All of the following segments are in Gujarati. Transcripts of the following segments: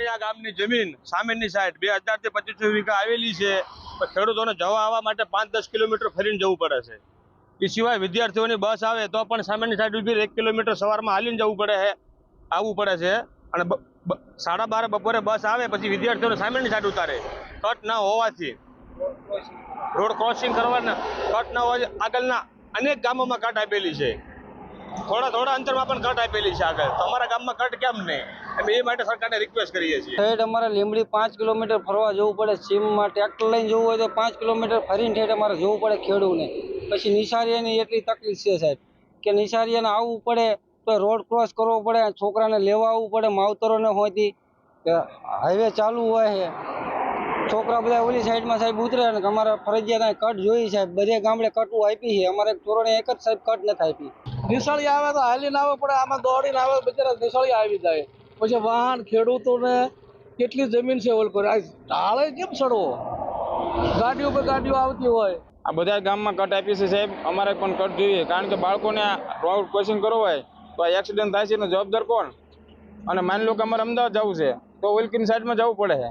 આ ગામની જમીન સામેની સાઈડ 2000 થી 2500 વીઘા આવેલી છે, પણ ખેડૂતોને જવા આવવા માટે 5-10 કિલોમીટર ફરીને જવું પડે છે। એ સિવાય વિદ્યાર્થીઓની બસ આવે તો પણ સામેની સાઈડ ઉભી 1 કિલોમીટર સવારમાં હાલીને જવું પડે છે, આવવું પડે છે। અને 12:30 બપોરે બસ આવે પછી વિદ્યાર્થીઓને સામેની સાઈડ ઉતારે। કટ ના હોવાથી રોડ ક્રોસિંગ કરવાના કટ ના હોવાથી આગળના અનેક ગામોમાં કટ આપેલી છે, થોડા અંતરમાં પણ કટ આપેલી છે આગળ। તો અમારા ગામમાં કટ કેમ નહીં, અમે એ માટે સરકારને રિક્વેસ્ટ કરીએ છીએ। ઠેઠ અમારે લીંબડી 5 કિલોમીટર ફરવા જવું પડે, સીમમાં ટ્રેક્ટર લઈને જવું હોય તો 5 કિલોમીટર ફરીને ઠેઠ અમારે જવું પડે ખેડૂને। પછી નિશાળીયાની એટલી તકલીફ છે સાહેબ કે નિશાળીયાને આવવું પડે તો રોડ ક્રોસ કરવો પડે, છોકરાને લેવા આવવું પડે માવતરોને હોયથી હાઈવે ચાલુ હોય છે, છોકરા બધા ઓલી સાઈડમાં સાહેબ ઉતરે ને અમારે ફરજિયાત કટ જોઈએ સાહેબ, બધે ગામડે કટું આપી છે, અમારે ચોરણે એક જ સાહેબ કટ નથી આપી। નિશાળી આવે તો હાલીને આવવું પડે, આમાં દોડીને આવે બિચારા નિશાળી આવી જાય, પછી વાહન ખેડૂતોને કેટલી જમીન છે ઓલ પર ઢાળે કેમ ચડવો, ગાડીઓ પર ગાડીઓ આવતી હોય। આ બધા ગામમાં કટ આપી છે સાહેબ, અમારે પણ કટ જોઈએ, કારણ કે બાળકોને રોડ ક્રોસિંગ કરવો હોય તો એક્સિડન્ટ થાય છે એનો જવાબદાર કોણ? અને માની લો કે અમારે અમદાવાદ જવું છે તો ઓલકીની સાઈડમાં જવું પડે છે,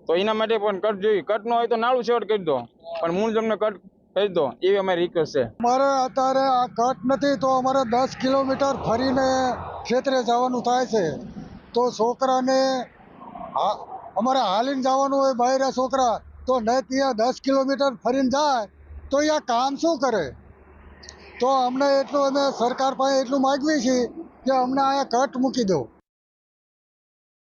તો એના માટે પણ કટ જોઈએ। કટ ન હોય તો નાળું શેવટ કરી દો, પણ મૂળ તમને કટ કરી દો એવી અમારી રિક્વેસ્ટ છે। અમારે અત્યારે આ કટ નથી તો અમારે 10 કિલોમીટર ફરીને ખેતરે જવાનું થાય છે, તો છોકરાને અમારે હાલીને જવાનું હોય બહાર છોકરા, તો નહીં ત્યાં 10 કિલોમીટર ફરીને જાય તો એ કામ શું કરે? તો અમને એટલું અમે સરકાર પાસે એટલું માગવી છીએ કે અમને અહીંયા કટ મૂકી દો।